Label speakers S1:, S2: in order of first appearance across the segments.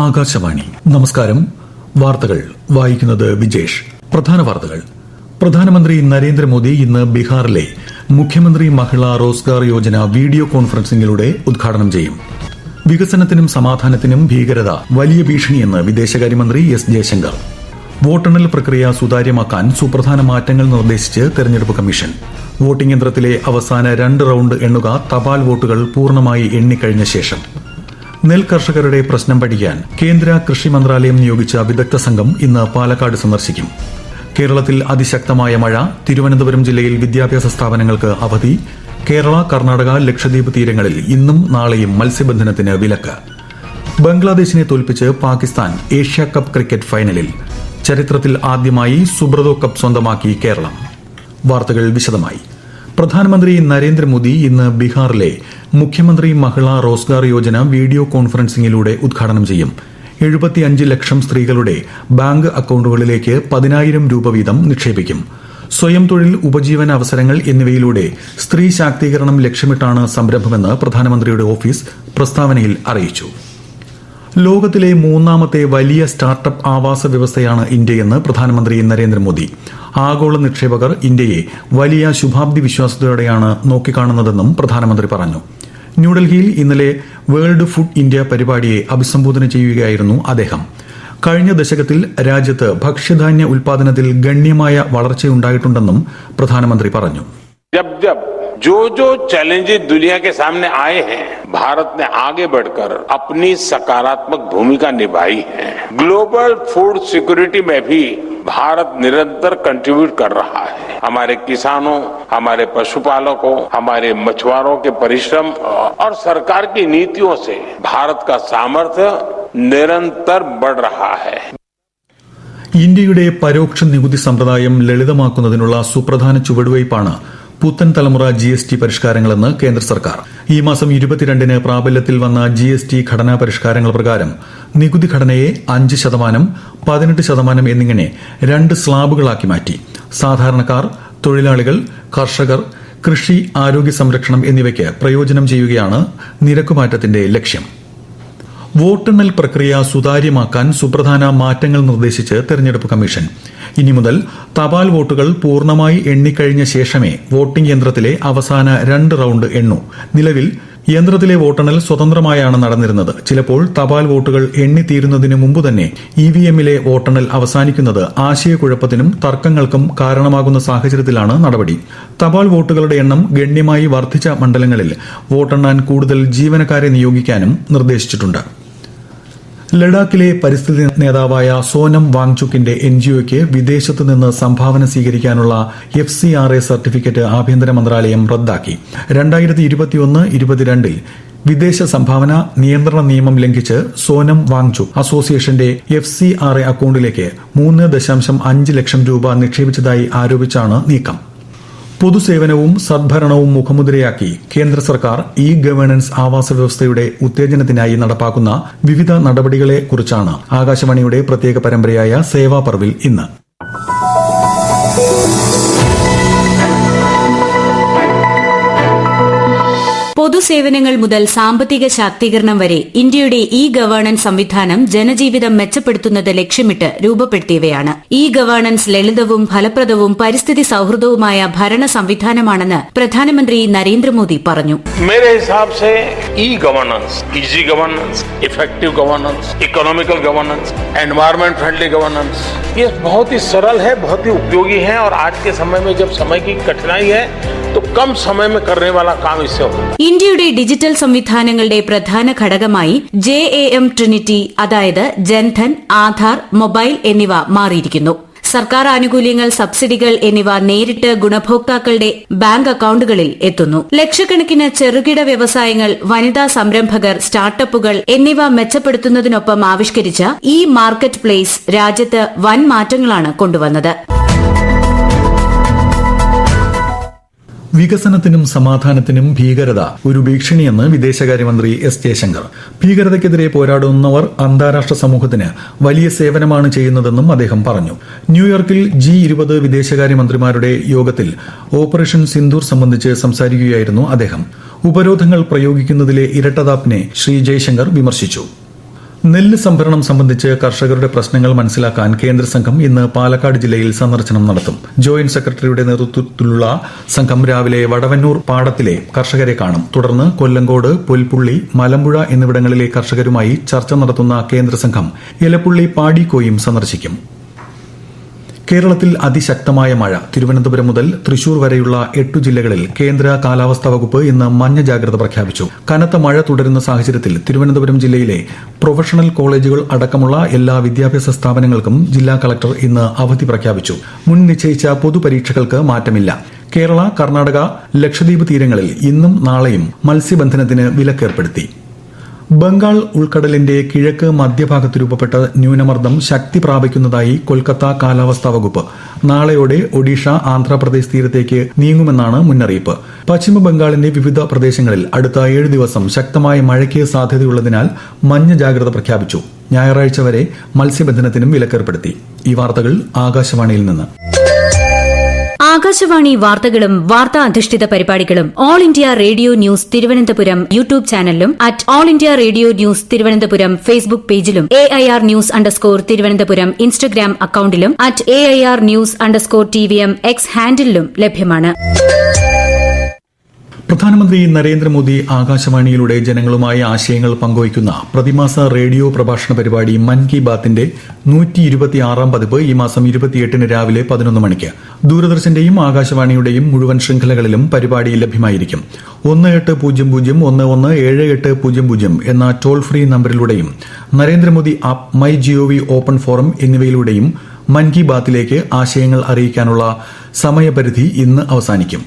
S1: ആകാശവാണി. നമസ്കാരം. വാർത്തകൾ വായിക്കുന്നത് വിജേഷ്. പ്രധാന വാർത്തകൾ. പ്രധാനമന്ത്രി നരേന്ദ്രമോദി ഇന്ന് ബീഹാറിലെ മുഖ്യമന്ത്രി മഹിളാ റോസ്ഗാർ യോജന വീഡിയോ കോൺഫറൻസിംഗിലൂടെ ഉദ്ഘാടനം ചെയ്യും. വികസനത്തിനും സമാധാനത്തിനും ഭീകരത വലിയ ഭീഷണിയെന്ന് വിദേശകാര്യമന്ത്രി എസ് ജയശങ്കർ. വോട്ടെണ്ണൽ പ്രക്രിയ സുതാര്യമാക്കാൻ സുപ്രധാന മാറ്റങ്ങൾ നിർദ്ദേശിച്ച് തെരഞ്ഞെടുപ്പ് കമ്മീഷൻ. വോട്ടിംഗ് യന്ത്രത്തിലെ അവസാന 2 റൌണ്ട് എണ്ണുക തപാൽ വോട്ടുകൾ പൂർണ്ണമായി എണ്ണിക്കഴിഞ്ഞ ശേഷം. നെൽ കർഷകരുടെ പ്രശ്നം പഠിക്കാൻ കേന്ദ്ര കൃഷി മന്ത്രാലയം നിയോഗിച്ച വിദഗ്ധ സംഘം ഇന്ന് പാലക്കാട് സന്ദർശിക്കും. കേരളത്തിൽ അതിശക്തമായ മഴ. തിരുവനന്തപുരം ജില്ലയിൽ വിദ്യാഭ്യാസ സ്ഥാപനങ്ങൾക്ക് അവധി. കേരള, കർണാടക, ലക്ഷദ്വീപ് തീരങ്ങളിൽ ഇന്നും നാളെയും മത്സ്യബന്ധനത്തിന് വിലക്ക്. ബംഗ്ലാദേശിനെ തോൽപ്പിച്ച് പാകിസ്ഥാൻ ഏഷ്യ കപ്പ് ക്രിക്കറ്റ് ഫൈനലിൽ. ചരിത്രത്തിൽ ആദ്യമായി സുബ്രതോ കപ്പ് സ്വന്തമാക്കി കേരളം. വാർത്തകൾ വിശദമായി. പ്രധാനമന്ത്രി നരേന്ദ്രമോദി ഇന്ന് ബീഹാറിലെ മുഖ്യമന്ത്രി മഹിളാ റോസ്ഗാർ യോജന വീഡിയോ കോൺഫറൻസിംഗിലൂടെ ഉദ്ഘാടനം ചെയ്യും. 75 ലക്ഷം സ്ത്രീകളുടെ ബാങ്ക് അക്കൌണ്ടുകളിലേക്ക് 10,000 രൂപ വീതം നിക്ഷേപിക്കും. സ്വയം തൊഴിൽ, ഉപജീവന അവസരങ്ങൾ എന്നിവയിലൂടെ സ്ത്രീ ശാക്തീകരണം ലക്ഷ്യമിട്ടാണ് സംരംഭമെന്ന് പ്രധാനമന്ത്രിയുടെ ഓഫീസ് പ്രസ്താവനയിൽ അറിയിച്ചു. ലോകത്തിലെ 3ാമത്തെ വലിയ സ്റ്റാർട്ടപ്പ് ആവാസ വ്യവസ്ഥയാണ് ഇന്ത്യയെന്ന് പ്രധാനമന്ത്രി നരേന്ദ്രമോദി. ആഗോള നിക്ഷേപകർ ഇന്ത്യയെ വലിയ ശുഭാപ്തി വിശ്വാസത്തോടെയാണ് നോക്കിക്കാണുന്നതെന്നും പ്രധാനമന്ത്രി പറഞ്ഞു. ന്യൂഡൽഹിയിൽ ഇന്നലെ വേൾഡ് ഫുഡ് ഇന്ത്യ പരിപാടിയെ അഭിസംബോധന ചെയ്യുകയായിരുന്നു അദ്ദേഹം. കഴിഞ്ഞ ദശകത്തിൽ രാജ്യത്ത് ഭക്ഷ്യധാന്യ ഉൽപാദനത്തിൽ ഗണ്യമായ വളർച്ചയുണ്ടായിട്ടുണ്ടെന്നും പ്രധാനമന്ത്രി പറഞ്ഞു.
S2: जो चैलेंजेस दुनिया के सामने आए हैं, भारत ने आगे बढ़कर अपनी सकारात्मक भूमिका निभाई है. ग्लोबल फूड सिक्योरिटी में भी भारत निरंतर कंट्रीब्यूट कर रहा है. हमारे किसानों, हमारे पशुपालकों, हमारे मछुआरों के परिश्रम और सरकार की नीतियों से भारत का सामर्थ्य निरंतर बढ़ रहा है.
S1: ഇന്ത്യയുടെ പരോക്ഷ നികുതി സമ്പ്രദായം ലളിതമാക്കുന്നതിനുള്ള സുപ്രധാന ചുവടുവയ്പാണ് പുത്തൻ തലമുറ GST പരിഷ്കാരങ്ങളെന്ന് കേന്ദ്ര സർക്കാർ. ഈ മാസം 22-ന് പ്രാബല്യത്തിൽ വന്ന GST ഘടനാ പരിഷ്കാരങ്ങൾ പ്രകാരം നികുതി ഘടനയെ 5%, 18% എന്നിങ്ങനെ 2 സ്ലാബുകളാക്കി മാറ്റി. സാധാരണക്കാർ, തൊഴിലാളികൾ, കർഷകർ, കൃഷി, ആരോഗ്യ സംരക്ഷണം എന്നിവയ്ക്ക് പ്രയോജനം ചെയ്യുകയാണ് നിരക്കുമാറ്റത്തിന്റെ ലക്ഷ്യം. വോട്ടെണ്ണൽ പ്രക്രിയ സുതാര്യമാക്കാൻ സുപ്രധാന മാറ്റങ്ങൾ നിർദ്ദേശിച്ച് തെരഞ്ഞെടുപ്പ് കമ്മീഷൻ. ഇനി മുതൽ തപാൽ വോട്ടുകൾ പൂർണ്ണമായി എണ്ണിക്കഴിഞ്ഞ ശേഷമേ വോട്ടിംഗ് യന്ത്രത്തിലെ അവസാന 2 റൌണ്ട് എണ്ണൂ. നിലവിൽ യന്ത്രത്തിലെ വോട്ടെണ്ണൽ സ്വതന്ത്രമായാണ് നടന്നിരുന്നത്. ചിലപ്പോൾ തപാൽ വോട്ടുകൾ എണ്ണിത്തീരുന്നതിന് മുമ്പ് തന്നെ EVM-ലെ വോട്ടെണ്ണൽ അവസാനിക്കുന്നത് ആശയക്കുഴപ്പത്തിനും തർക്കങ്ങൾക്കും കാരണമാകുന്ന സാഹചര്യത്തിലാണ് നടപടി. തപാൽ വോട്ടുകളുടെ എണ്ണം ഗണ്യമായി വർദ്ധിച്ച മണ്ഡലങ്ങളിൽ വോട്ടെണ്ണാൻ കൂടുതൽ ജീവനക്കാരെ നിയോഗിക്കാനും നിർദ്ദേശിച്ചിട്ടുണ്ട്. ലഡാക്കിലെ പരിസ്ഥിതി നേതാവായ സോനം വാങ്ചുക്കിന്റെ NGOയ്ക്ക് വിദേശത്തു നിന്ന് സംഭാവന സ്വീകരിക്കാനുള്ള FCRA സർട്ടിഫിക്കറ്റ് ആഭ്യന്തര മന്ത്രാലയം റദ്ദാക്കി. 2021-22 വിദേശ സംഭാവന നിയന്ത്രണ നിയമം ലംഘിച്ച് സോനം വാങ്ചുക് അസോസിയേഷന്റെ FCRA അക്കൌണ്ടിലേക്ക് 3.5 ലക്ഷം രൂപ നിക്ഷേപിച്ചതായി ആരോപിച്ചാണ് നീക്കം. പൊതുസേവനവും സദ്ഭരണവും മുഖമുദ്രയാക്കി കേന്ദ്ര സർക്കാർ ഗവേണൻസ് ആവാസ വ്യവസ്ഥയുടെ ഉത്തേജനത്തിനായി നടപ്പാക്കുന്ന വിവിധ നടപടികളെക്കുറിച്ചാണ് ആകാശവാണിയുടെ പ്രത്യേക പരമ്പരയായ സേവാ പർവിൽ ഇന്ന്.
S3: പൊതുസേവനങ്ങൾ മുതൽ സാമ്പത്തിക ശാക്തീകരണം വരെ ഇന്ത്യയുടെ ഗവേണൻസ് സംവിധാനം ജനജീവിതം മെച്ചപ്പെടുത്തുന്നത് ലക്ഷ്യമിട്ട് രൂപപ്പെടുത്തിയവയാണ്. ഗവേണൻസ് ലളിതവും ഫലപ്രദവും പരിസ്ഥിതി സൌഹൃദവുമായ ഭരണ സംവിധാനമാണെന്ന് പ്രധാനമന്ത്രി നരേന്ദ്രമോദി പറഞ്ഞു.
S2: मेरे हिसाब से governance, easy governance, effective governance, economical governance, environment friendly governance, ये बहुत ही सरल है, बहुत ही उपयोगी है और आज के समय में जब समय की कठिनाई है तो कम समय में करने वाला काम इससे होगा.
S3: ഇന്ത്യയുടെ ഡിജിറ്റൽ സംവിധാനങ്ങളുടെ പ്രധാന ഘടകമായി JAM ട്രിനിറ്റി, അതായത് ജൻധൻ, ആധാർ, മൊബൈൽ എന്നിവ മാറിയിരിക്കുന്നു. സർക്കാർ ആനുകൂല്യങ്ങൾ, സബ്സിഡികൾ എന്നിവ നേരിട്ട് ഗുണഭോക്താക്കളുടെ ബാങ്ക് അക്കൌണ്ടുകളിൽ എത്തുന്നു. ലക്ഷക്കണക്കിന് ചെറുകിട വ്യവസായങ്ങൾ, വനിതാ സംരംഭകർ, സ്റ്റാർട്ടപ്പുകൾ എന്നിവ മെച്ചപ്പെടുത്തുന്നതിനൊപ്പം ആവിഷ്കരിച്ച മാർക്കറ്റ് പ്ലേസ് രാജ്യത്ത് വൻ മാറ്റങ്ങളാണ് കൊണ്ടുവന്നത്.
S1: വികസനത്തിനും സമാധാനത്തിനും ഭീകരത ഒരു ഭീഷണിയെന്ന് വിദേശകാര്യമന്ത്രി എസ് ജയശങ്കർ. ഭീകരതയ്ക്കെതിരെ പോരാടുന്നവർ അന്താരാഷ്ട്ര സമൂഹത്തിന് വലിയ സേവനമാണ് ചെയ്യുന്നതെന്നും അദ്ദേഹം പറഞ്ഞു. ന്യൂയോർക്കിൽ G20 വിദേശകാര്യമന്ത്രിമാരുടെ യോഗത്തിൽ ഓപ്പറേഷൻ സിന്ദൂർ സംബന്ധിച്ച് സംസാരിക്കുകയായിരുന്നു അദ്ദേഹം. ഉപരോധങ്ങൾ പ്രയോഗിക്കുന്നതിലെ ഇരട്ടത്താപ്പിനെ ശ്രീ ജയശങ്കർ വിമർശിച്ചു. നെല്ല് സംഭരണം സംബന്ധിച്ച് കർഷകരുടെ പ്രശ്നങ്ങൾ മനസ്സിലാക്കാൻ കേന്ദ്ര സംഘം ഇന്ന് പാലക്കാട് ജില്ലയിൽ സന്ദർശനം നടത്തും. ജോയിന്റ് സെക്രട്ടറിയുടെ നേതൃത്വത്തിലുള്ള സംഘം രാവിലെ വടവന്നൂർ പാടത്തിലെ കർഷകരെ കാണും. തുടർന്ന് കൊല്ലങ്കോട്, പൊൽപ്പുള്ളി, മലമ്പുഴ എന്നിവിടങ്ങളിലെ കർഷകരുമായി ചർച്ച നടത്തുന്ന കേന്ദ്ര സംഘം എലപ്പുള്ളി പാടിക്കോയും സന്ദർശിക്കും. കേരളത്തിൽ അതിശക്തമായ മഴ. തിരുവനന്തപുരം മുതൽ തൃശൂർ വരെയുള്ള 8 ജില്ലകളിൽ കേന്ദ്ര കാലാവസ്ഥാ വകുപ്പ് ഇന്ന് മഞ്ഞ ജാഗ്രത പ്രഖ്യാപിച്ചു. കനത്ത മഴ തുടരുന്ന സാഹചര്യത്തിൽ തിരുവനന്തപുരം ജില്ലയിലെ പ്രൊഫഷണൽ കോളേജുകൾ അടക്കമുള്ള എല്ലാ വിദ്യാഭ്യാസ സ്ഥാപനങ്ങൾക്കും ജില്ലാ കളക്ടർ ഇന്ന് അവധി പ്രഖ്യാപിച്ചു. മുൻ നിശ്ചയിച്ച പൊതുപരീക്ഷകൾക്ക് മാറ്റമില്ല. കേരള, കർണാടക, ലക്ഷദ്വീപ് തീരങ്ങളിൽ ഇന്നും നാളെയും മത്സ്യബന്ധനത്തിന് വിലക്കേർപ്പെടുത്തി. ബംഗാൾ ഉൾക്കടലിന്റെ കിഴക്ക് മധ്യഭാഗത്ത് രൂപപ്പെട്ട ന്യൂനമർദ്ദം ശക്തി പ്രാപിക്കുന്നതായി കൊൽക്കത്ത കാലാവസ്ഥാ വകുപ്പ്. നാളെയോടെ ഒഡീഷ, ആന്ധ്രാപ്രദേശ് തീരത്തേക്ക് നീങ്ങുമെന്നാണ് മുന്നറിയിപ്പ്. പശ്ചിമ ബംഗാളിന്റെ വിവിധ പ്രദേശങ്ങളിൽ അടുത്ത 7 ദിവസം ശക്തമായ മഴയ്ക്ക് സാധ്യതയുള്ളതിനാൽ മഞ്ഞ ജാഗ്രത പ്രഖ്യാപിച്ചു. ഞായറാഴ്ച വരെ മത്സ്യബന്ധനത്തിനും വിലക്കേർപ്പെടുത്തി. ഈ വാർത്തകൾ ആകാശവാണിയിൽ നിന്ന്.
S3: ആകാശവാണി വാർത്തകളും വാർത്താ അധിഷ്ഠിത പരിപാടികളും All India Radio news Thiruvananthapuram YouTube ചാനലിലും @All India Radio news Thiruvananthapuram Facebook പേജിലും AIR ന്യൂസ് _തിരുവനന്തപുരം ഇൻസ്റ്റഗ്രാം അക്കൌണ്ടിലും @AIR ന്യൂസ് _TVM X ഹാൻഡിലും ലഭ്യമാണ്.
S1: പ്രധാനമന്ത്രി നരേന്ദ്രമോദി ആകാശവാണിയിലൂടെ ജനങ്ങളുമായി ആശയങ്ങൾ പങ്കുവയ്ക്കുന്ന പ്രതിമാസ റേഡിയോ പ്രഭാഷണ പരിപാടി മൻ കി ബാത്തിന്റെ 126ാം പതിപ്പ് ഈ മാസം 28 രാവിലെ 11 മണിക്ക് ദൂരദർശന്റെയും ആകാശവാണിയുടെയും മുഴുവൻ ശൃംഖലകളിലും പരിപാടി ലഭ്യമായിരിക്കും. 1800117800 എന്ന toll free നമ്പറിലൂടെയും Narendra Modi app, my GOV open forum എന്നിവയിലൂടെയും മൻ കി ബാത്തിലേക്ക് ആശയങ്ങൾ അറിയിക്കാനുള്ള സമയപരിധി ഇന്ന് അവസാനിക്കും.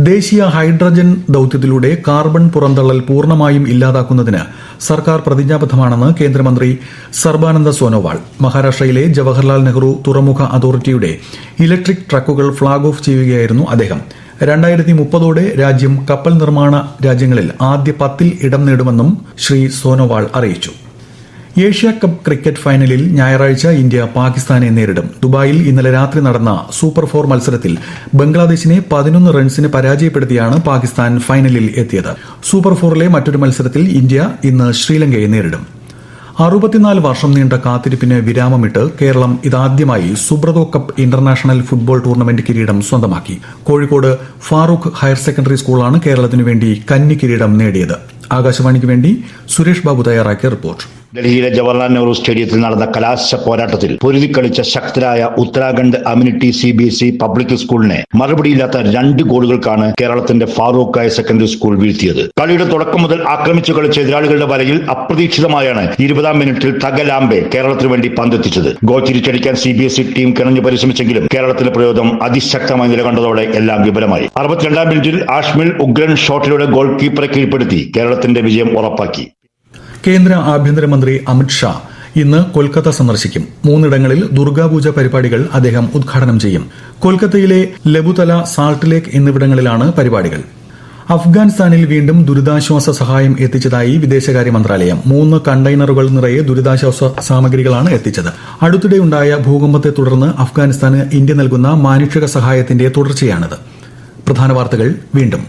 S1: ദേശീയ ഹൈഡ്രജൻ ദൌത്യത്തിലൂടെ കാർബൺ പുറന്തള്ളൽ പൂർണ്ണമായും ഇല്ലാതാക്കുന്നതിന് സർക്കാർ പ്രതിജ്ഞാബദ്ധമാണെന്ന് കേന്ദ്രമന്ത്രി സർബാനന്ദ സോനോവാൾ. മഹാരാഷ്ട്രയിലെ ജവഹർലാൽ നെഹ്റു തുറമുഖ അതോറിറ്റിയുടെ ഇലക്ട്രിക് ട്രക്കുകൾ ഫ്ളാഗ് ഓഫ് ചെയ്യുകയായിരുന്നു അദ്ദേഹം. 2030ഓടെ രാജ്യം കപ്പൽ നിർമ്മാണ രാജ്യങ്ങളിൽ ആദ്യ 10ൽ ഇടം നേടുമെന്നും ശ്രീ സോനോവാൾ അറിയിച്ചു. ഏഷ്യ കപ്പ് ക്രിക്കറ്റ് ഫൈനലിൽ ഞായറാഴ്ച ഇന്ത്യ പാകിസ്ഥാനെ നേരിടും. ദുബായിൽ ഇന്നലെ രാത്രി നടന്ന സൂപ്പർ 4 മത്സരത്തിൽ ബംഗ്ലാദേശിനെ 11 റൺസിന് പരാജയപ്പെടുത്തിയാണ് പാകിസ്ഥാൻ ഫൈനലിൽ എത്തിയത്. സൂപ്പർ 4ലെ മറ്റൊരു മത്സരത്തിൽ ഇന്ത്യ ഇന്ന് ശ്രീലങ്കയെ നേരിടും. 64 വർഷം നീണ്ട കാത്തിരിപ്പിന് വിരാമമിട്ട് കേരളം ഇതാദ്യമായി Subroto cup international football tournament കിരീടം സ്വന്തമാക്കി. കോഴിക്കോട് ഫാറൂഖ് ഹയർ സെക്കൻഡറി സ്കൂളാണ് കേരളത്തിനു വേണ്ടി കന്നി കിരീടം നേടിയത്. ആകാശവാണിക്ക് വേണ്ടി സുരേഷ് ബാബു തയ്യാറാക്കിയ റിപ്പോർട്ട്.
S4: ഡൽഹിയിലെ ജവഹർലാൽ നെഹ്റു സ്റ്റേഡിയത്തിൽ നടന്ന കലാശ പോരാട്ടത്തിൽ പൊരുതിക്കളിച്ച ശക്തരായ ഉത്തരാഖണ്ഡ് അമ്യൂണിറ്റി CBSE പബ്ലിക് സ്കൂളിനെ മറുപടിയില്ലാത്ത 2 ഗോളുകൾക്കാണ് കേരളത്തിന്റെ ഫാറൂഖ് ഹയർ സെക്കൻഡറി സ്കൂൾ വീഴ്ത്തിയത്. കളിയുടെ തുടക്കം മുതൽ ആക്രമിച്ചു കളിച്ച എതിരാളികളുടെ വലയിൽ അപ്രതീക്ഷിതമായാണ് 20ാം മിനിറ്റിൽ തഗലാംബെ കേരളത്തിന് വേണ്ടി പന്തെത്തിച്ചത്. ഗോൾ തിരിച്ചടിക്കാൻ CBSE ടീം കിണഞ്ഞു പരിശ്രമിച്ചെങ്കിലും കേരളത്തിലെ പ്രയോഗം അതിശക്തമായി നിലകണ്ടതോടെ എല്ലാം വിഫലമായി. 62ാം മിനിറ്റിൽ ആഷ്മിൽ ഉഗ്രൻ ഷോട്ടിലൂടെ ഗോൾ കീപ്പറെ കീഴ്പ്പെടുത്തി കേരളത്തിന്റെ വിജയം ഉറപ്പാക്കി.
S1: കേന്ദ്ര ആഭ്യന്തരമന്ത്രി അമിത്ഷാ ഇന്ന് കൊൽക്കത്ത സന്ദർശിക്കും. 3 ദുർഗാപൂജ പരിപാടികൾ അദ്ദേഹം ഉദ്ഘാടനം ചെയ്യും. കൊൽക്കത്തയിലെ ലബുതല, സാൾട്ട് ലേക്ക് എന്നിവിടങ്ങളിലാണ് പരിപാടികൾ. അഫ്ഗാനിസ്ഥാനിൽ വീണ്ടും ദുരിതാശ്വാസ സഹായം എത്തിച്ചതായി വിദേശകാര്യ മന്ത്രാലയം. 3 കണ്ടെയ്നറുകൾ നിറയെ ദുരിതാശ്വാസ സാമഗ്രികളാണ് എത്തിച്ചത്. അടുത്തിടെയുണ്ടായ ഭൂകമ്പത്തെ തുടർന്ന് അഫ്ഗാനിസ്ഥാന് ഇന്ത്യ നൽകുന്ന മാനുഷിക സഹായത്തിന്റെ തുടർച്ചയാണിത്. പ്രധാന വാർത്തകൾ വീണ്ടും.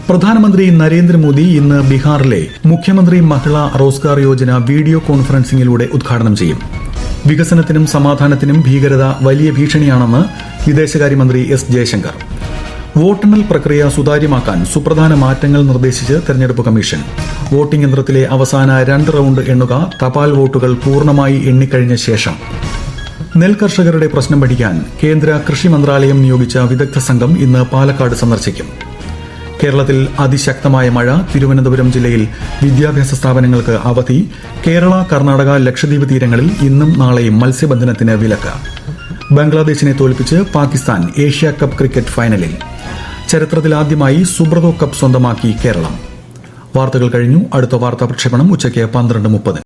S1: പ്രധാനമന്ത്രി നരേന്ദ്രമോദി ഇന്ന് ബീഹാറിലെ മുഖ്യമന്ത്രി മഹിളാ റോസ്ഗാർ യോജന വീഡിയോ കോൺഫറൻസിംഗിലൂടെ ഉദ്ഘാടനം ചെയ്യും. വികസനത്തിനും സമാധാനത്തിനും ഭീകരത വലിയ ഭീഷണിയാണെന്ന് വിദേശകാര്യമന്ത്രി S. ജയശങ്കർ. വോട്ടെണ്ണൽ പ്രക്രിയ സുതാര്യമാക്കാൻ സുപ്രധാന മാറ്റങ്ങൾ നിർദ്ദേശിച്ച് തെരഞ്ഞെടുപ്പ് കമ്മീഷൻ. വോട്ടിംഗ് യന്ത്രത്തിലെ അവസാന 2 റൌണ്ട് എണ്ണുക, തപാൽ വോട്ടുകൾ പൂർണ്ണമായി എണ്ണിക്കഴിഞ്ഞ ശേഷം. നെൽകർഷകരുടെ പ്രശ്നം പഠിക്കാൻ കേന്ദ്ര കൃഷി മന്ത്രാലയം നിയോഗിച്ച വിദഗ്ധ സംഘം ഇന്ന് പാലക്കാട് സന്ദർശിക്കും. കേരളത്തിൽ അതിശക്തമായ മഴ. തിരുവനന്തപുരം ജില്ലയിൽ വിദ്യാഭ്യാസ സ്ഥാപനങ്ങൾക്ക് അവധി. കേരള, കർണാടക, ലക്ഷദ്വീപ് തീരങ്ങളിൽ ഇന്നും നാളെയും മത്സ്യബന്ധനത്തിന് വിലക്ക്. ബംഗ്ലാദേശിനെ തോൽപ്പിച്ച് പാകിസ്ഥാൻ ഏഷ്യ കപ്പ് ക്രിക്കറ്റ് ഫൈനലിൽ. ചരിത്രത്തിലാദ്യമായി സുബ്രതോ കപ്പ് സ്വന്തമാക്കി കേരളം. വാർത്തകൾ കഴിഞ്ഞു. അടുത്ത വാർത്താ പ്രക്ഷേപണം ഉച്ചയ്ക്ക് 12:30.